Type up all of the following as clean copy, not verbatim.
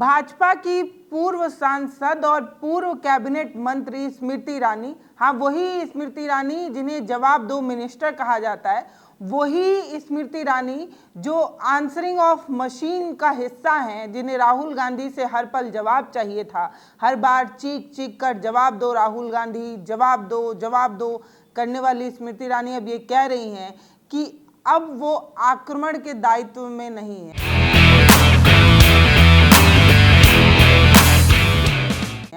भाजपा की पूर्व सांसद और पूर्व कैबिनेट मंत्री स्मृति ईरानी, हाँ वही स्मृति ईरानी जिन्हें जवाब दो मिनिस्टर कहा जाता है, वही स्मृति ईरानी जो आंसरिंग ऑफ मशीन का हिस्सा हैं, जिन्हें राहुल गांधी से हर पल जवाब चाहिए था, हर बार चीख चीख कर जवाब दो राहुल गांधी, जवाब दो करने वाली स्मृति ईरानी अब ये कह रही हैं कि अब वो आक्रमण के दायित्व में नहीं है।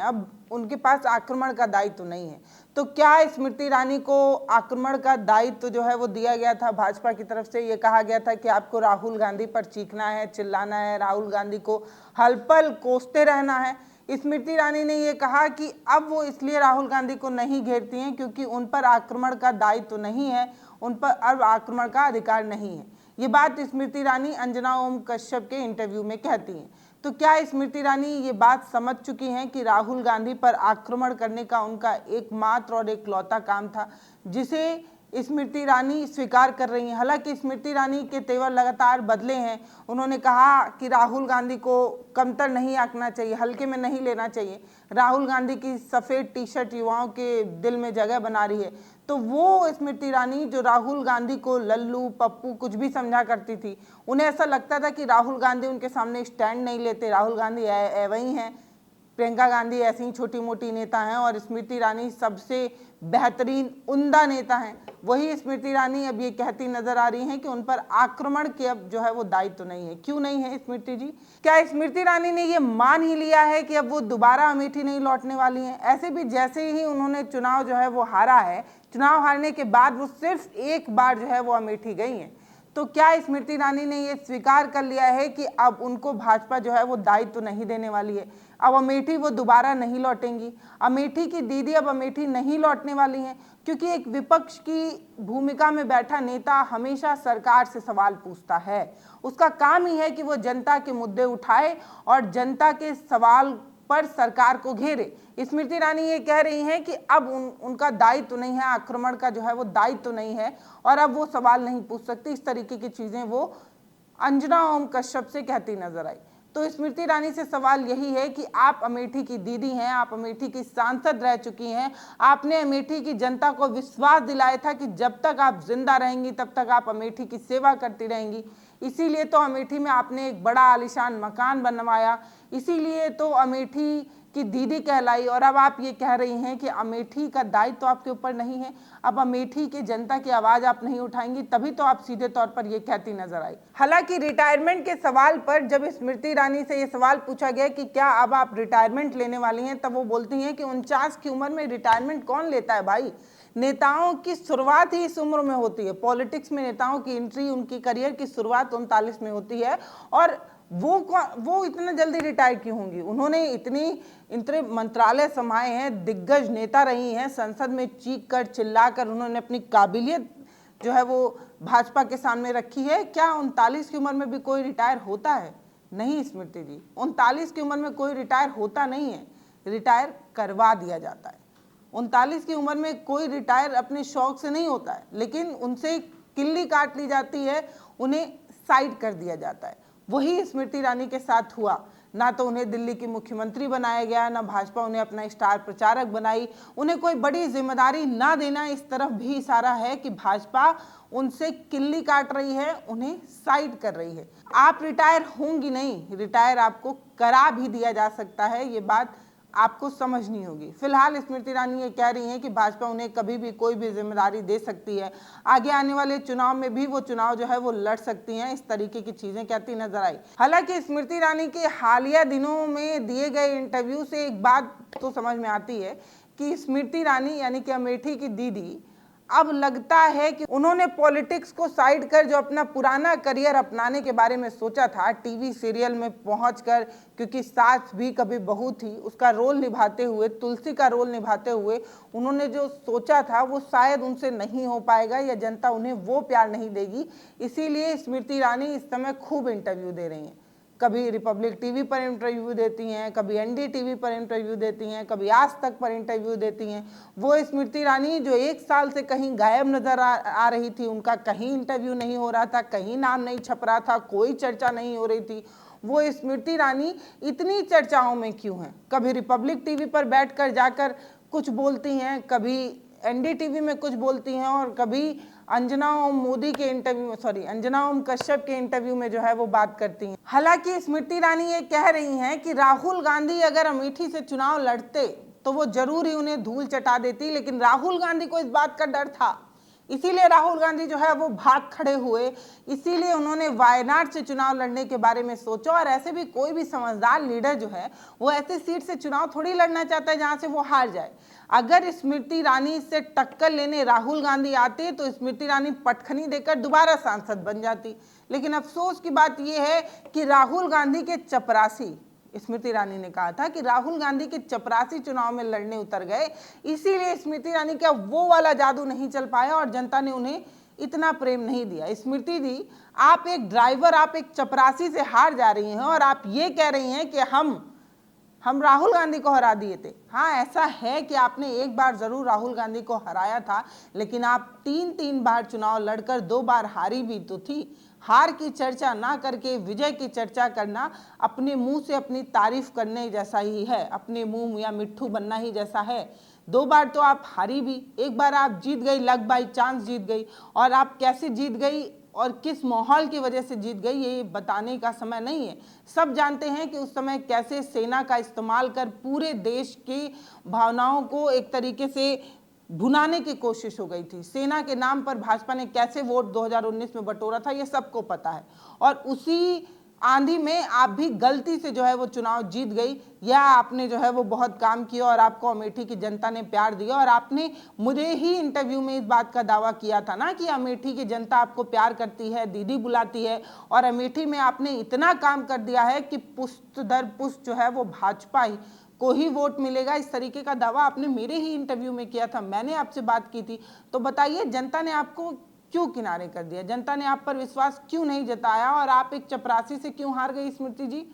अब उनके पास आक्रमण का दायित्व नहीं है। तो क्या स्मृति ईरानी को आक्रमण का दायित्व जो है वो दिया गया था भाजपा की तरफ से? ये कहा गया था कि आपको राहुल गांधी पर चीखना है, चिल्लाना है, राहुल गांधी को हर पल कोसते रहना है। स्मृति ईरानी ने ये कहा कि अब वो इसलिए राहुल गांधी को नहीं घेरती हैं क्योंकि उन पर आक्रमण का दायित्व नहीं है, उन पर अब आक्रमण का अधिकार नहीं है। ये बात स्मृति ईरानी अंजना ओम कश्यप के इंटरव्यू में कहती हैं। तो क्या स्मृति ईरानी ये बात समझ चुकी हैं कि राहुल गांधी पर आक्रमण करने का उनका एकमात्र और एकलौता काम था, जिसे स्मृति ईरानी स्वीकार कर रही हैं? हालांकि स्मृति ईरानी के तेवर लगातार बदले हैं। उन्होंने कहा कि राहुल गांधी को कमतर नहीं आंकना चाहिए, हल्के में नहीं लेना चाहिए। राहुल गांधी की सफ़ेद टी शर्ट युवाओं के दिल में जगह बना रही है। तो वो स्मृति ईरानी जो राहुल गांधी को लल्लू पप्पू कुछ भी समझा करती थी, उन्हें ऐसा लगता था कि राहुल गांधी उनके सामने स्टैंड नहीं लेते, राहुल गांधी वही हैं, प्रियंका गांधी ऐसी ही छोटी मोटी नेता हैं और स्मृति ईरानी सबसे बेहतरीन उम्दा नेता हैं। वही स्मृति ईरानी अब ये कहती नजर आ रही हैं कि उन पर आक्रमण के अब जो है वो दायित्व नहीं है। क्यों नहीं है स्मृति जी? क्या स्मृति ईरानी ने ये मान ही लिया है कि अब वो दोबारा अमेठी नहीं लौटने वाली हैं? ऐसे भी जैसे ही उन्होंने चुनाव जो है वो हारा है, चुनाव हारने के बाद वो सिर्फ एक बार जो है वो अमेठी गई हैं। तो क्या स्मृति ईरानी ने ये स्वीकार कर लिया है कि अब उनको भाजपा जो है वो दायित्व नहीं देने वाली है? अब अमेठी वो दोबारा नहीं लौटेंगी? अमेठी की दीदी अब अमेठी नहीं लौटने वाली हैं, क्योंकि एक विपक्ष की भूमिका में बैठा नेता हमेशा सरकार से सवाल पूछता है। उसका काम ही है कि वो जनता के मुद्दे उठाए और जनता के सवाल पर सरकार को घेरे। स्मृति ईरानी ये कह रही हैं कि अब उनका दायित्व नहीं है, आक्रमण का जो है वो दायित्व नहीं है और अब वो सवाल नहीं पूछ सकती। इस तरीके की चीजें वो अंजना ओम कश्यप से कहती नजर आई। तो स्मृति ईरानी से सवाल यही है कि आप अमेठी की दीदी हैं, आप अमेठी की सांसद रह चुकी हैं, आपने अमेठी की जनता को विश्वास दिलाया था कि जब तक आप जिंदा रहेंगी तब तक आप अमेठी की सेवा करती रहेंगी। इसीलिए तो अमेठी में आपने एक बड़ा आलीशान मकान बनवाया, इसीलिए तो अमेठी की दीदी कहलाई। और अब आप ये कह रही हैं कि अमेठी का दायित्व तो आपके ऊपर नहीं है, अब अमेठी के जनता की आवाज़ आप नहीं उठाएंगी, तभी तो आप सीधे तौर पर ये कहती नजर आई। हालांकि रिटायरमेंट के सवाल पर जब स्मृति ईरानी से ये सवाल पूछा गया कि क्या अब आप रिटायरमेंट लेने वाली हैं, तब वो बोलती हैं कि 49 की उम्र में रिटायरमेंट कौन लेता है भाई? नेताओं की शुरुआत ही इस उम्र में होती है। पॉलिटिक्स में नेताओं की एंट्री, उनकी करियर की शुरुआत 39 में होती है। और वो इतना जल्दी रिटायर क्यों होंगी? उन्होंने इतने मंत्रालय संभाले हैं, दिग्गज नेता रही हैं, संसद में चीख कर चिल्ला कर उन्होंने अपनी काबिलियत जो है वो भाजपा के सामने रखी है। क्या 39 की उम्र में भी कोई रिटायर होता है? नहीं स्मृति जी, 39 की उम्र में कोई रिटायर होता नहीं है, रिटायर करवा दिया जाता है। 39 की उम्र में कोई रिटायर अपने शौक से नहीं होता है, लेकिन उनसे किल्ली काट ली जाती है, उन्हें साइड कर दिया जाता है। वही स्मृति ईरानी के साथ हुआ। ना तो उन्हें दिल्ली की मुख्यमंत्री बनाया गया, ना भाजपा उन्हें अपना स्टार प्रचारक बनाई, उन्हें कोई बड़ी जिम्मेदारी ना देना इस तरफ भी इशारा है कि भाजपा उनसे किल्ली काट रही है, उन्हें साइड कर रही है। आप रिटायर होंगी नहीं, रिटायर आपको करा भी दिया जा सकता है, ये बात आपको समझनी होगी। फिलहाल स्मृति ईरानी ये कह रही हैं कि भाजपा उन्हें कभी भी कोई भी जिम्मेदारी दे सकती है, आगे आने वाले चुनाव में भी वो चुनाव जो है वो लड़ सकती हैं, इस तरीके की चीजें कहती नजर आई। हालांकि स्मृति ईरानी के हालिया दिनों में दिए गए इंटरव्यू से एक बात तो समझ में आती है कि स्मृति ईरानी यानी कि अमेठी की दीदी अब लगता है कि उन्होंने पॉलिटिक्स को साइड कर जो अपना पुराना करियर अपनाने के बारे में सोचा था, टीवी सीरियल में पहुंचकर, क्योंकि सास भी कभी बहू थी, उसका रोल निभाते हुए, तुलसी का रोल निभाते हुए उन्होंने जो सोचा था वो शायद उनसे नहीं हो पाएगा या जनता उन्हें वो प्यार नहीं देगी। इसीलिए स्मृति ईरानी इस समय खूब इंटरव्यू दे रही हैं। कभी रिपब्लिक टीवी पर इंटरव्यू देती हैं, कभी एनडीटीवी पर इंटरव्यू देती हैं, कभी आज तक पर इंटरव्यू देती हैं। वो स्मृति ईरानी जो 1 साल से कहीं गायब नजर आ रही थी, उनका कहीं इंटरव्यू नहीं हो रहा था, कहीं नाम नहीं छप रहा था, कोई चर्चा नहीं हो रही थी, वो स्मृति ईरानी इतनी चर्चाओं में क्यों हैं? कभी रिपब्लिक टीवी पर बैठकर जाकर कुछ बोलती हैं, कभी एनडीटीवी में कुछ बोलती हैं, और कभी अंजना ओम मोदी के इंटरव्यू में, सॉरी, अंजना ओम कश्यप के इंटरव्यू में जो है वो बात करती हैं। हालांकि स्मृति ईरानी ये कह रही हैं कि राहुल गांधी अगर अमेठी से चुनाव लड़ते तो वो जरूर ही उन्हें धूल चटा देती, लेकिन राहुल गांधी को इस बात का डर था, इसीलिए राहुल गांधी जो है वो भाग खड़े हुए, इसीलिए उन्होंने वायनाड से चुनाव लड़ने के बारे में सोचा। और ऐसे भी कोई भी समझदार लीडर जो है वो ऐसे सीट से चुनाव थोड़ी लड़ना चाहता है जहां से वो हार जाए। अगर स्मृति ईरानी से टक्कर लेने राहुल गांधी आते तो स्मृति ईरानी पटखनी देकर दोबारा सांसद बन जाती, लेकिन अफसोस की बात यह है कि राहुल गांधी के चपरासी, स्मृति ईरानी ने कहा था कि राहुल गांधी के चपरासी चुनाव में लड़ने उतर गए, इसीलिए स्मृति ईरानी का वो वाला जादू नहीं चल पाया और जनता ने उन्हें इतना प्रेम नहीं दिया। स्मृति जी, आप एक ड्राइवर, आप एक चपरासी से हार जा रही हैं और आप ये कह रही हैं कि हम राहुल गांधी को हरा दिए थे। हाँ, ऐसा है कि आपने एक बार जरूर राहुल गांधी को हराया था, लेकिन आप तीन बार चुनाव लड़कर 2 बार हारी भी तो थी। हार की चर्चा ना करके विजय की चर्चा करना अपने मुंह से अपनी तारीफ करने जैसा ही है, अपने मुंह या मिट्ठू बनना ही जैसा है। 2 बार तो आप हारी भी, एक बार आप जीत गई, लक बाई चांस जीत गई, और आप कैसे जीत गई और किस माहौल की वजह से जीत गई ये बताने का समय नहीं है। सब जानते हैं कि उस समय कैसे सेना का इस्तेमाल कर पूरे देश की भावनाओं को एक तरीके से भुनाने की कोशिश हो गई थी। सेना के नाम पर भाजपा ने कैसे वोट 2019 में बटोरा था, ये सबको पता है। और उसी आंधी में आप भी गलती से जो है वो चुनाव जीत गई, या आपने जो है वो बहुत काम किया और आपको अमेठी की जनता ने प्यार दिया। और आपने मुझे ही इंटरव्यू में इस बात का दावा किया था ना कि अमेठी की जनता आपको प्यार करती है, दीदी बुलाती है, और अमेठी में आपने इतना काम कर दिया है कि पुष्ट दर पुष्ट जो है वो भाजपा ही को ही वोट मिलेगा। इस तरीके का दावा आपने मेरे ही इंटरव्यू में किया था, मैंने आपसे बात की थी। तो बताइए, जनता ने आपको क्यों किनारे कर दिया? जनता ने आप पर विश्वास क्यों नहीं जताया और आप एक चपरासी से क्यों हार गई? स्मृति जी,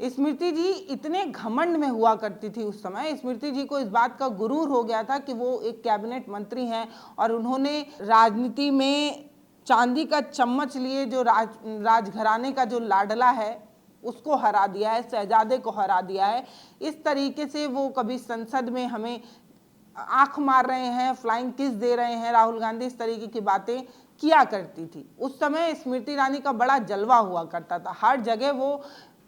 स्मृति जी इतने घमंड में हुआ करती थी उस समय। स्मृति जी को इस बात का गुरूर हो गया था कि वो एक कैबिनेट मंत्री हैं और उन्होंने राजनीति में चांदी का चम्मच लिए जो राजघराने का जो लाडला है उसको हरा दिया है, शहजादे को हरा दिया है। इस तरीके से वो कभी संसद में हमें आंख मार रहे हैं, फ्लाइंग किस दे रहे हैं राहुल गांधी, इस तरीके की बातें किया करती थी। उस समय स्मृति ईरानी का बड़ा जलवा हुआ करता था, हर जगह वो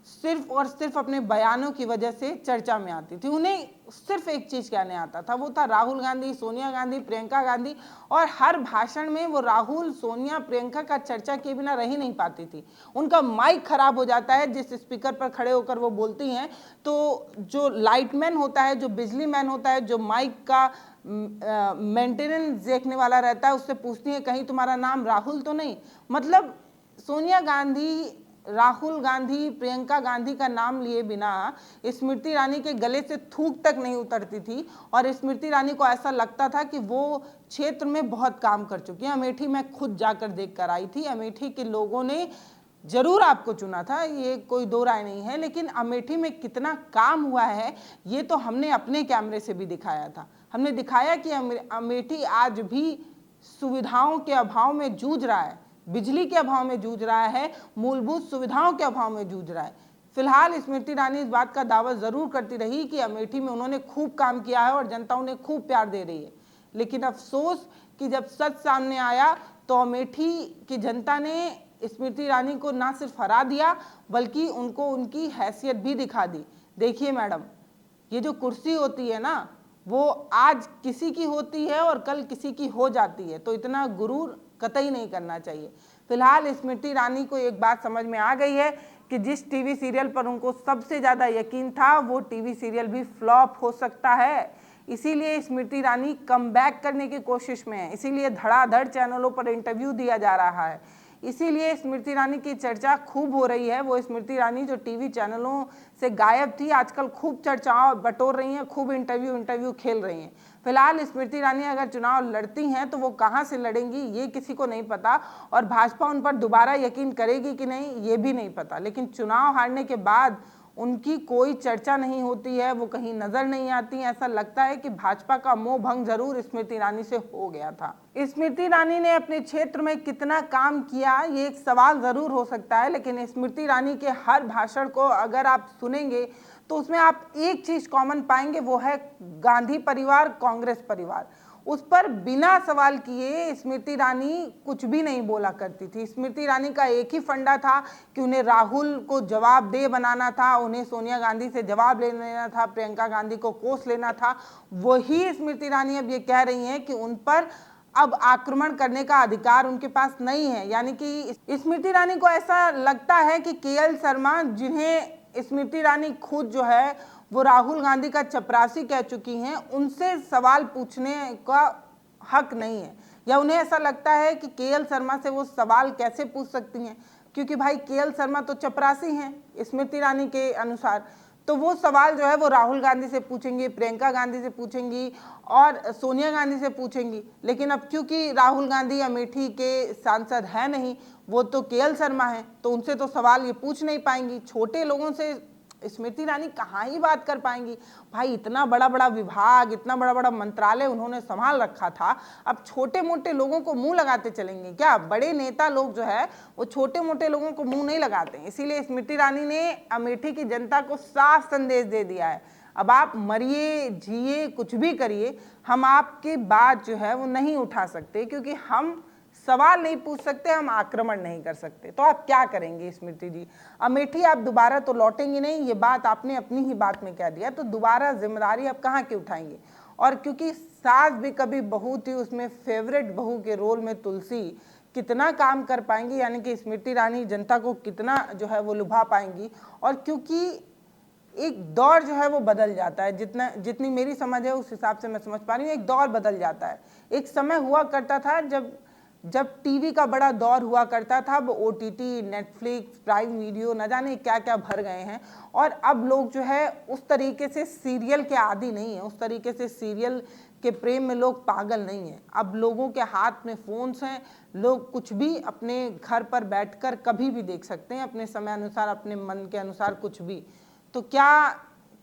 सिर्फ और सिर्फ अपने बयानों की वजह से चर्चा में आती थी। उन्हें सिर्फ एक चीज कहने आता था, वो था राहुल गांधी, सोनिया गांधी, प्रियंका गांधी, और हर भाषण में वो राहुल, सोनिया, प्रियंका का चर्चा किए बिना रह ही नहीं पाती थी। उनका माइक खराब हो जाता है, जिस स्पीकर पर खड़े होकर वो बोलती हैं तो जो लाइटमैन होता है, जो बिजली मैन होता है, जो माइक का मेंटेनेंस देखने वाला रहता है, उससे पूछती है कहीं तुम्हारा नाम राहुल तो नहीं। मतलब सोनिया गांधी, राहुल गांधी, प्रियंका गांधी का नाम लिए बिना स्मृति ईरानी के गले से थूक तक नहीं उतरती थी, और स्मृति ईरानी को ऐसा लगता था कि वो क्षेत्र में बहुत काम कर चुकी है। अमेठी में खुद जाकर देख कर आई थी, अमेठी के लोगों ने जरूर आपको चुना था, ये कोई दो राय नहीं है, लेकिन अमेठी में कितना काम हुआ है ये तो हमने अपने कैमरे से भी दिखाया था। हमने दिखाया कि अमेठी आज भी सुविधाओं के अभाव में जूझ रहा है, बिजली के अभाव में जूझ रहा है, मूलभूत सुविधाओं के अभाव में जूझ रहा है। फिलहाल स्मृति ईरानी इस बात का दावा जरूर करती रही कि अमेठी में उन्होंने खूब काम किया है और जनता उन्हें खूब प्यार दे रही है, लेकिन अफसोस कि जब सच सामने आया तो अमेठी की जनता ने स्मृति ईरानी को ना सिर्फ हरा दिया बल्कि उनको उनकी हैसियत भी दिखा दी। देखिए मैडम, ये जो कुर्सी होती है ना, वो आज किसी की होती है और कल किसी की हो जाती है, तो इतना गुरूर कतई नहीं करना चाहिए। फिलहाल स्मृति ईरानी को एक बात समझ में आ गई है कि जिस टीवी सीरियल पर उनको सबसे ज़्यादा यकीन था वो टीवी सीरियल भी फ्लॉप हो सकता है। इसीलिए स्मृति ईरानी कमबैक करने की कोशिश में है, इसीलिए धड़ाधड़ चैनलों पर इंटरव्यू दिया जा रहा है, इसीलिए स्मृति ईरानी की चर्चा खूब हो रही है। वो स्मृति ईरानी जो टीवी चैनलों से गायब थी, आजकल खूब चर्चाओं बटोर रही हैं, खूब इंटरव्यू खेल रही हैं। फिलहाल स्मृति ईरानी अगर चुनाव लड़ती हैं तो वो कहाँ से लड़ेंगी ये किसी को नहीं पता, और भाजपा उन पर दोबारा यकीन करेगी कि नहीं ये भी नहीं पता, लेकिन चुनाव हारने के बाद उनकी कोई चर्चा नहीं होती है, वो कहीं नजर नहीं आती। ऐसा लगता है कि भाजपा का मोह भंग जरूर स्मृति ईरानी से हो गया था। स्मृति ईरानी ने अपने क्षेत्र में कितना काम किया, ये एक सवाल जरूर हो सकता है, लेकिन स्मृति ईरानी के हर भाषण को अगर आप सुनेंगे तो उसमें आप एक चीज कॉमन पाएंगे, वो है गांधी परिवार, कांग्रेस परिवार। उस पर बिना सवाल किए स्मृति ईरानी कुछ भी नहीं बोला करती थी। स्मृति ईरानी का एक ही फंडा था कि उन्हें राहुल को जवाबदेह बनाना था, उन्हें सोनिया गांधी से जवाब ले लेना था, प्रियंका गांधी को कोस लेना था। वही स्मृति ईरानी अब ये कह रही हैं कि उन पर अब आक्रमण करने का अधिकार उनके पास नहीं है। यानी कि स्मृति ईरानी को ऐसा लगता है कि केएल शर्मा, जिन्हें स्मृति ईरानी खुद जो है वो राहुल गांधी का चपरासी कह चुकी हैं, उनसे सवाल पूछने का हक नहीं है, या उन्हें ऐसा लगता है कि केएल शर्मा से वो सवाल कैसे पूछ सकती हैं, क्योंकि भाई केएल शर्मा तो चपरासी हैं स्मृति ईरानी के अनुसार। तो वो सवाल जो है वो राहुल गांधी से पूछेंगी, प्रियंका गांधी से पूछेंगी और सोनिया गांधी से पूछेंगी। लेकिन अब क्योंकि राहुल गांधी अमेठी के सांसद है नहीं, वो तो केएल शर्मा हैं, तो उनसे तो सवाल ये पूछ नहीं पाएंगी। छोटे लोगों से स्मृति ईरानी कहाँ ही बात कर पाएंगी। भाई इतना बड़ा बड़ा विभाग, इतना बड़ा बड़ा मंत्रालय उन्होंने संभाल रखा था, अब छोटे मोटे लोगों को मुंह लगाते चलेंगे क्या? बड़े नेता लोग जो है वो छोटे मोटे लोगों को मुंह नहीं लगाते। इसीलिए स्मृति ईरानी ने अमेठी की जनता को साफ संदेश दे दिया है, अब आप मरिए जिए कुछ भी करिए, हम आपकी बात जो है वो नहीं उठा सकते, क्योंकि हम सवाल नहीं पूछ सकते, हम आक्रमण नहीं कर सकते। तो आप क्या करेंगे स्मृति जी? अमेठी आप दोबारा तो लौटेंगे नहीं, ये बात आपने अपनी ही बात में कह दिया, तो दोबारा जिम्मेदारी आप कहाँ की उठाएंगे? और क्योंकि सास भी कभी बहू थी, उसमें फेवरेट बहू के रोल में तुलसी कितना काम कर पाएंगी, यानी कि स्मृति ईरानी जनता को कितना जो है वो लुभा पाएंगी। और क्योंकि एक दौर जो है वो बदल जाता है, जितनी मेरी समझ है उस हिसाब से मैं समझ पा रही हूँ, एक दौर बदल जाता है। एक समय हुआ करता था जब टीवी का बड़ा दौर हुआ करता था, अब ओटीटी, नेटफ्लिक्स, प्राइम वीडियो, न जाने क्या क्या भर गए हैं, और अब लोग जो है उस तरीके से सीरियल के आदी नहीं है, उस तरीके से सीरियल के प्रेम में लोग पागल नहीं हैं। अब लोगों के हाथ में फ़ोन्स हैं, लोग कुछ भी अपने घर पर बैठकर कभी भी देख सकते हैं, अपने समय अनुसार, अपने मन के अनुसार कुछ भी। तो क्या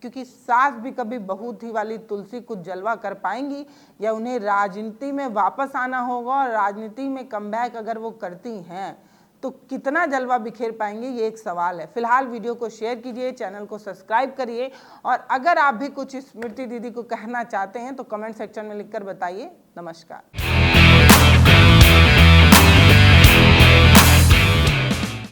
क्योंकि सास भी कभी बहू थी वाली तुलसी कुछ जलवा कर पाएंगी, या उन्हें राजनीति में वापस आना होगा, और राजनीति में कमबैक अगर वो करती हैं तो कितना जलवा बिखेर पाएंगे, ये एक सवाल है। फिलहाल वीडियो को शेयर कीजिए, चैनल को सब्सक्राइब करिए, और अगर आप भी कुछ स्मृति दीदी को कहना चाहते हैं तो कमेंट सेक्शन में लिखकर बताइए। नमस्कार।